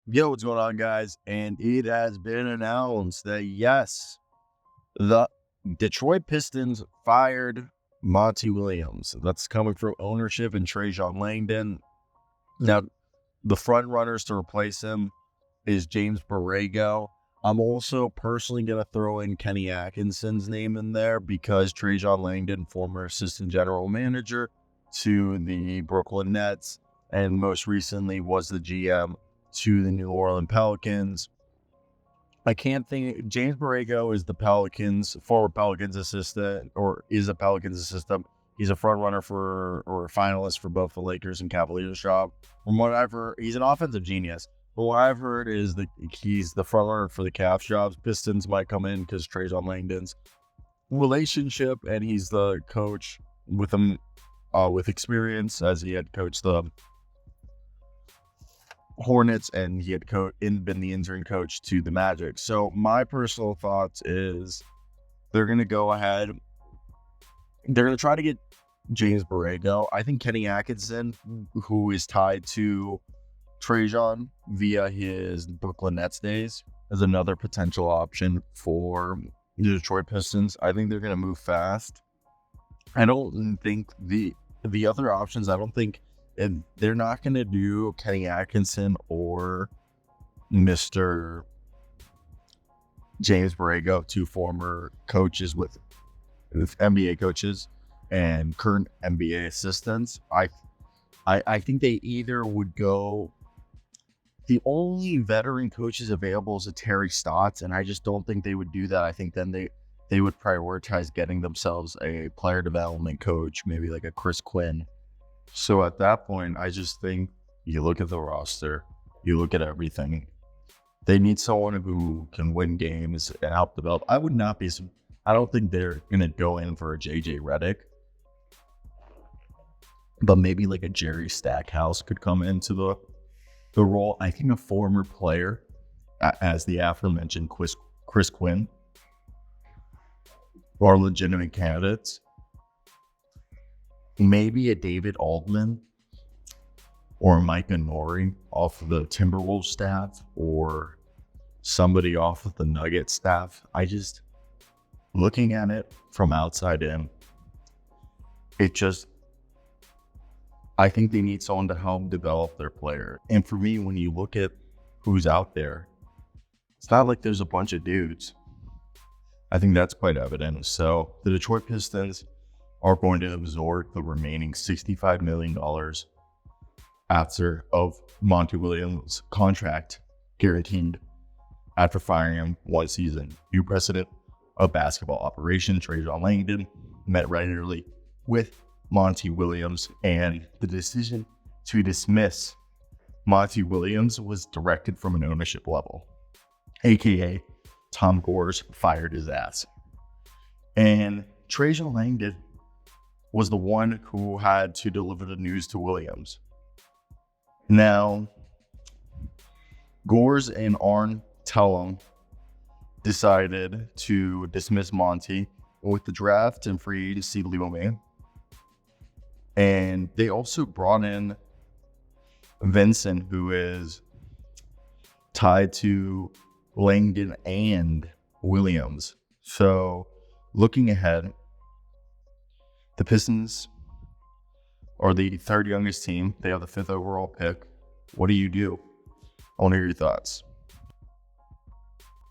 Yo, what's going on, guys? And it has been announced that yes, the Detroit Pistons fired Monty Williams. That's coming from ownership and Trajan Langdon. Now, the front runners to replace him is James Borrego. I'm also personally going to throw in Kenny Atkinson's name in there because Trajan Langdon, former assistant general manager to the Brooklyn Nets, and most recently was the GM to the New Orleans Pelicans. I can't think. James Borrego is the former Pelicans assistant, or is a Pelicans assistant. He's a front runner for, or a finalist for both the Lakers and Cavaliers job. From what I've heard, he's an offensive genius. But what I've heard is that he's the front runner for the Cavs jobs. Pistons might come in because Trajan Langdon's relationship, and he's the coach with him, with experience, as he had coached the Hornets and he had been the interim coach to the Magic. So my personal thoughts is they're going to go ahead. They're going to try to get James Borrego. I think Kenny Atkinson, who is tied to Trajan via his Brooklyn Nets days, is another potential option for the Detroit Pistons. I think they're going to move fast. I don't think the other options, and they're not going to do Kenny Atkinson or Mr. James Borrego, two former coaches with NBA coaches and current NBA assistants. I think they either would go. The only veteran coaches available is a Terry Stotts, and I just don't think they would do that. I think then they would prioritize getting themselves a player development coach, maybe like a Chris Quinn. So at that point, I just think you look at the roster, you look at everything. They need someone who can win games and help develop. I don't think they're going to go in for a JJ Redick, but maybe like a Jerry Stackhouse could come into the role. I think a former player, as the aforementioned Chris Quinn, are legitimate candidates. Maybe a David Altman or Micah Nori off of the Timberwolves staff, or somebody off of the Nuggets staff. Looking at it from outside in, I think they need someone to help develop their player. And for me, when you look at who's out there, it's not like there's a bunch of dudes. I think that's quite evident. So the Detroit Pistons are going to absorb the remaining $65 million of Monty Williams' contract guaranteed after firing him one season. New president of basketball operations, Trajan Langdon, met regularly with Monty Williams, and the decision to dismiss Monty Williams was directed from an ownership level, aka Tom Gores fired his ass. And Trajan Langdon was the one who had to deliver the news to Williams. Now, Gores and Arn Tellem decided to dismiss Monty with the draft and free agency looming. And they also brought in Vincent, who is tied to Langdon and Williams. So, looking ahead, the Pistons are the third youngest team. They have the 5th overall pick. What do you do? I want to hear your thoughts.